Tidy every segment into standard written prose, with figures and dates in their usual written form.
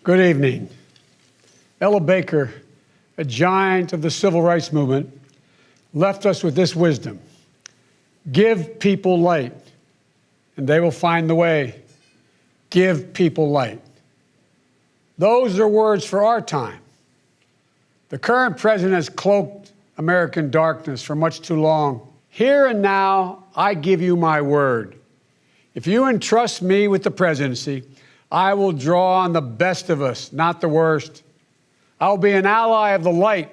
Good evening. Ella Baker, a giant of the civil rights movement, left us with this wisdom: give people light, and they will find the way. Give people light. Those are words for our time. The current president has cloaked American darkness for much too long. Here and now, I give you my word. If you entrust me with the presidency, I will draw on the best of us, not the worst. I'll be an ally of the light,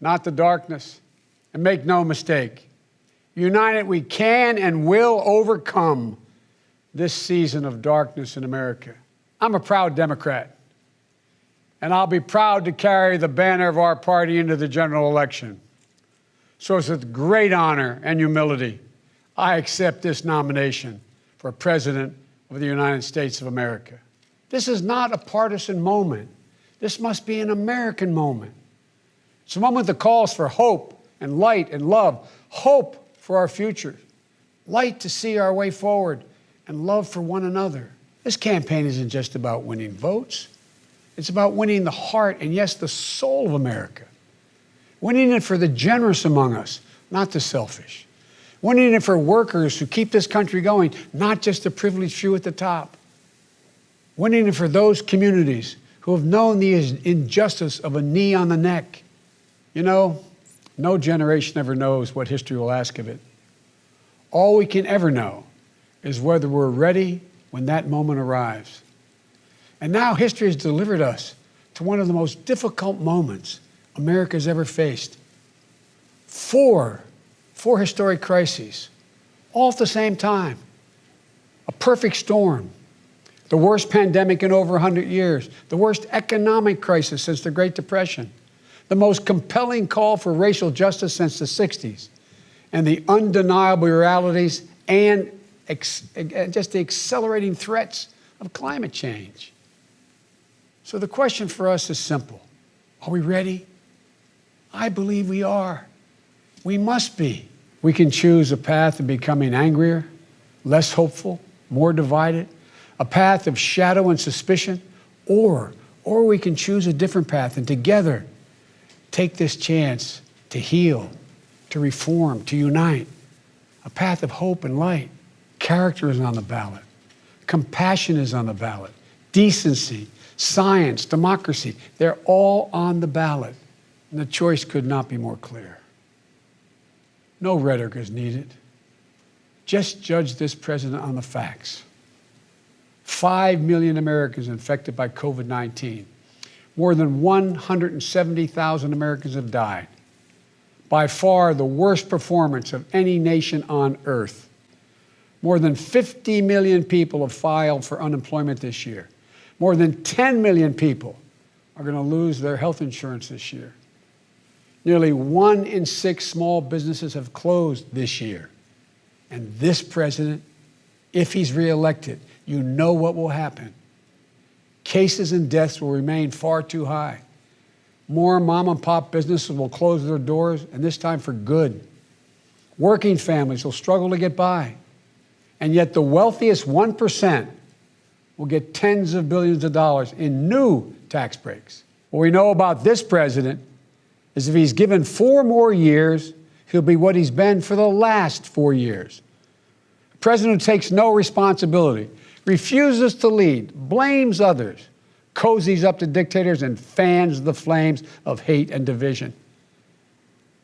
not the darkness. And make no mistake, united we can and will overcome this season of darkness in America. I'm a proud Democrat, and I'll be proud to carry the banner of our party into the general election. So it's with great honor and humility I accept this nomination for President of the United States of America. This is not a partisan moment. This must be an American moment. It's a moment that calls for hope and light and love. Hope for our future, light to see our way forward, and love for one another. This campaign isn't just about winning votes. It's about winning the heart and, yes, the soul of America. Winning it for the generous among us, not the selfish. Winning it for workers who keep this country going, not just the privileged few at the top. Winning it for those communities who have known the injustice of a knee on the neck. You know, no generation ever knows what history will ask of it. All we can ever know is whether we're ready when that moment arrives. And now history has delivered us to one of the most difficult moments America's ever faced. Four historic crises, all at the same time. A perfect storm. The worst pandemic in over 100 years. The worst economic crisis since the Great Depression. The most compelling call for racial justice since the 60s. And the undeniable realities and just the accelerating threats of climate change. So the question for us is simple. Are we ready? I believe we are. We must be. We can choose a path of becoming angrier, less hopeful, more divided, a path of shadow and suspicion, or we can choose a different path and together take this chance to heal, to reform, to unite. A path of hope and light. Character is on the ballot. Compassion is on the ballot. Decency, science, democracy, they're all on the ballot. And the choice could not be more clear. No rhetoric is needed. Just judge this president on the facts. 5 million Americans infected by COVID-19. More than 170,000 Americans have died. By far the worst performance of any nation on earth. More than 50 million people have filed for unemployment this year. More than 10 million people are going to lose their health insurance this year. Nearly 1 in 6 small businesses have closed this year. And this president, if he's reelected, you know what will happen. Cases and deaths will remain far too high. More mom and pop businesses will close their doors, and this time for good. Working families will struggle to get by. And yet the wealthiest 1% will get tens of billions of dollars in new tax breaks. What we know about this president is if he's given 4 more years, he'll be what he's been for the last 4 years. A president who takes no responsibility, refuses to lead, blames others, cozies up to dictators, and fans the flames of hate and division.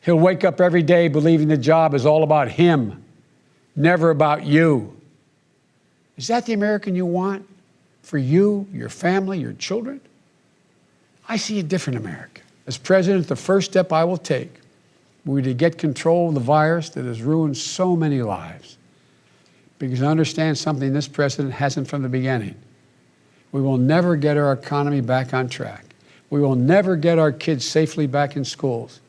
He'll wake up every day believing the job is all about him, never about you. Is that the American you want for you, your family, your children? I see a different America. As president, the first step I will take will be to get control of the virus that has ruined so many lives. Because I understand something this president hasn't from the beginning. We will never get our economy back on track. We will never get our kids safely back in schools.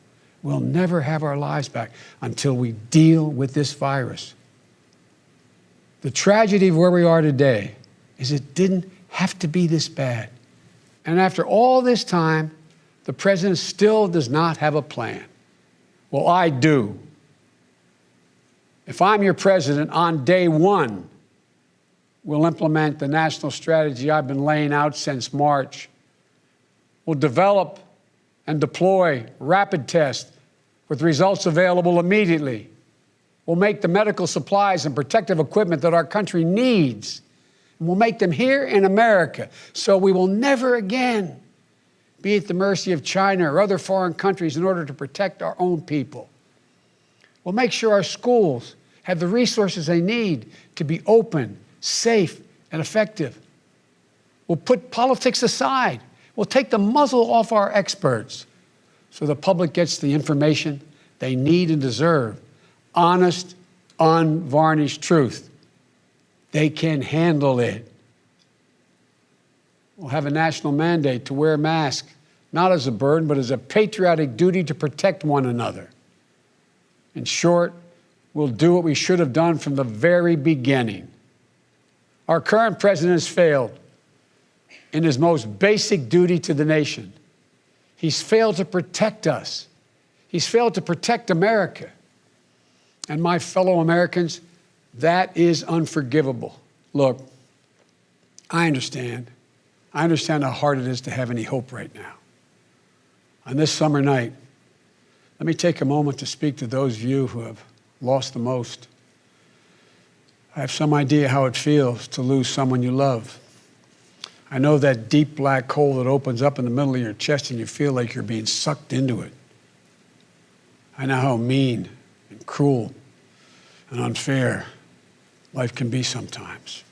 We'll never have our lives back until we deal with this virus. The tragedy of where we are today is it didn't have to be this bad. And after all this time, the president still does not have a plan. Well, I do. If I'm your president, on day one, we'll implement the national strategy I've been laying out since March We'll develop and deploy rapid tests with results available immediately. We'll make the medical supplies and protective equipment that our country needs. And we'll make them here in America, so we will never again be at the mercy of China or other foreign countries in order to protect our own people. We'll make sure our schools have the resources they need to be open, safe, and effective. We'll put politics aside. We'll take the muzzle off our experts so the public gets the information they need and deserve. Honest, unvarnished truth. They can handle it. We'll have a national mandate to wear masks, not as a burden, but as a patriotic duty to protect one another. In short, we'll do what we should have done from the very beginning. Our current president has failed in his most basic duty to the nation. He's failed to protect us. He's failed to protect America. And my fellow Americans, that is unforgivable. Look, I understand. I understand how hard it is to have any hope right now. On this summer night, let me take a moment to speak to those of you who have lost the most. I have some idea how it feels to lose someone you love. I know that deep black hole that opens up in the middle of your chest and you feel like you're being sucked into it. I know how mean and cruel and unfair life can be sometimes.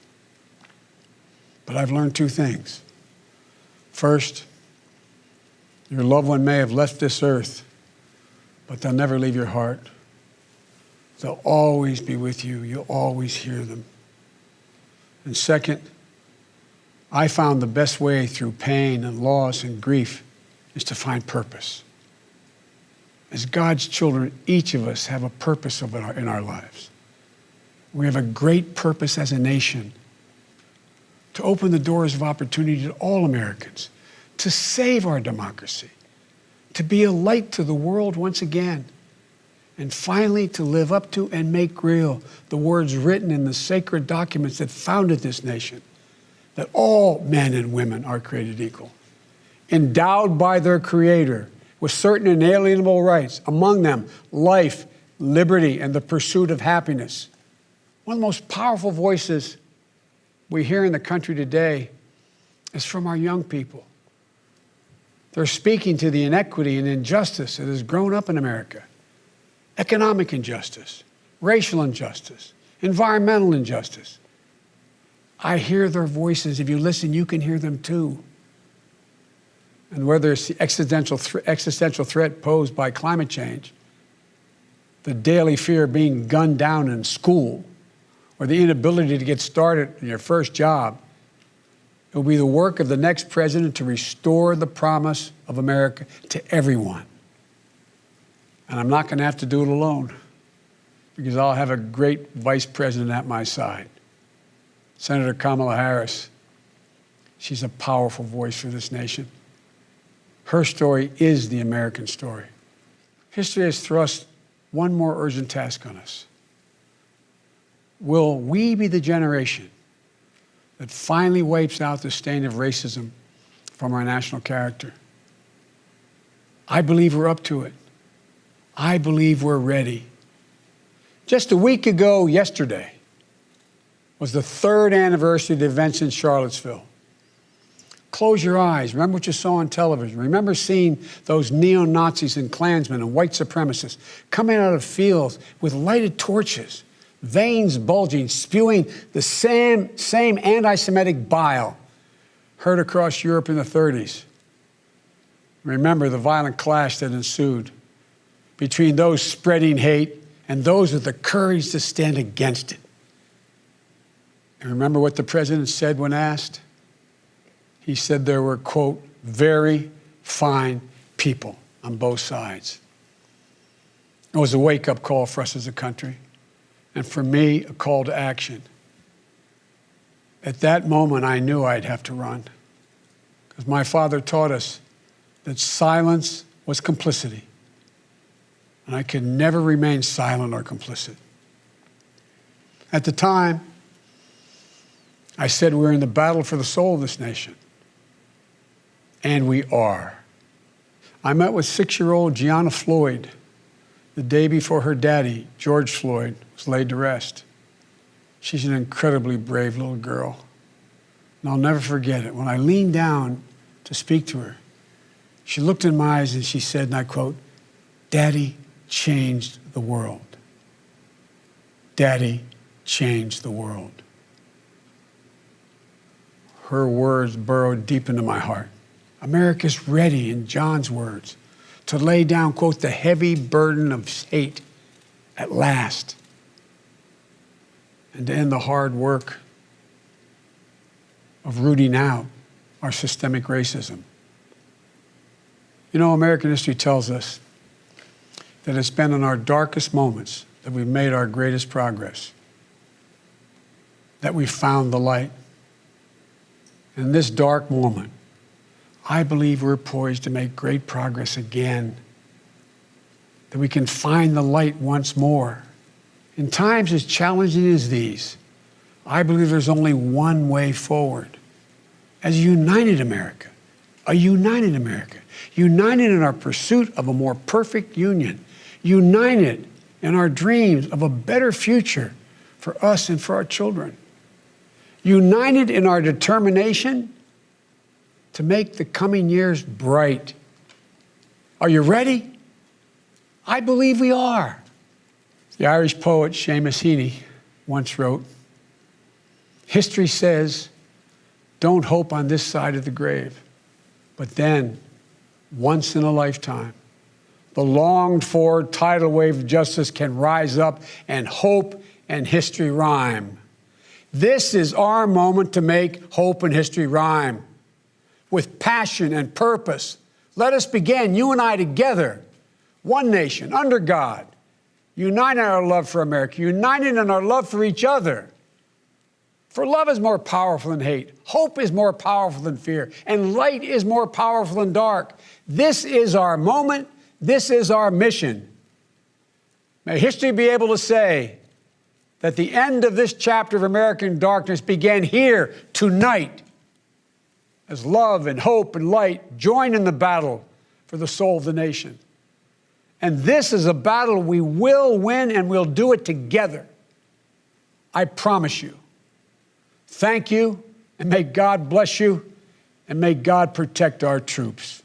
But I've learned two things. First, your loved one may have left this earth, but they'll never leave your heart. They'll always be with you. You'll always hear them. And second, I found the best way through pain and loss and grief is to find purpose. As God's children, each of us have a purpose in our lives. We have a great purpose as a nation to open the doors of opportunity to all Americans, to save our democracy, to be a light to the world once again, and finally to live up to and make real the words written in the sacred documents that founded this nation, that all men and women are created equal, endowed by their Creator with certain inalienable rights, among them life, liberty, and the pursuit of happiness. One of the most powerful voices we hear in the country today is from our young people. They're speaking to the inequity and injustice that has grown up in America. Economic injustice, racial injustice, environmental injustice. I hear their voices. If you listen, you can hear them too. And whether it's the existential threat posed by climate change, the daily fear of being gunned down in school, or the inability to get started in your first job, it will be the work of the next president to restore the promise of America to everyone. And I'm not going to have to do it alone, because I'll have a great vice president at my side. Senator Kamala Harris. She's a powerful voice for this nation. Her story is the American story. History has thrust one more urgent task on us. Will we be the generation that finally wipes out the stain of racism from our national character? I believe we're up to it. I believe we're ready. Just a week ago yesterday was the third anniversary of the events in Charlottesville. Close your eyes. Remember what you saw on television. Remember seeing those neo-Nazis and Klansmen and white supremacists coming out of fields with lighted torches, veins bulging, spewing the same anti-Semitic bile heard across Europe in the 30s. Remember the violent clash that ensued between those spreading hate and those with the courage to stand against it. And remember what the president said when asked? He said there were, quote, very fine people on both sides. It was a wake-up call for us as a country, and for me, a call to action. At that moment, I knew I'd have to run, because my father taught us that silence was complicity, and I could never remain silent or complicit. At the time, I said we were in the battle for the soul of this nation. and we are. I met with 6-year-old Gianna Floyd the day before her daddy, George Floyd, was laid to rest. She's an incredibly brave little girl. And I'll never forget it. When I leaned down to speak to her, she looked in my eyes and she said, and I quote, "Daddy changed the world. Daddy changed the world." Her words burrowed deep into my heart. America's ready, in John's words, to lay down, quote, "the heavy burden of hate at last," and to end the hard work of rooting out our systemic racism. You know, American history tells us that it's been in our darkest moments that we've made our greatest progress, that we found the light. In this dark moment, I believe we're poised to make great progress again, that we can find the light once more. In times as challenging as these, I believe there's only one way forward. As a united America, united in our pursuit of a more perfect union, united in our dreams of a better future for us and for our children, united in our determination to make the coming years bright. Are you ready? I believe we are. The Irish poet Seamus Heaney once wrote, "History says, don't hope on this side of the grave, but then, once in a lifetime, the longed-for tidal wave of justice can rise up and hope and history rhyme." This is our moment to make hope and history rhyme. With passion and purpose, let us begin, you and I together, one nation, under God, united in our love for America, united in our love for each other. For love is more powerful than hate, hope is more powerful than fear, and light is more powerful than dark. This is our moment, this is our mission. May history be able to say that the end of this chapter of American darkness began here tonight, as love and hope and light join in the battle for the soul of the nation. And this is a battle we will win, and we'll do it together. I promise you. Thank you, and may God bless you, and may God protect our troops.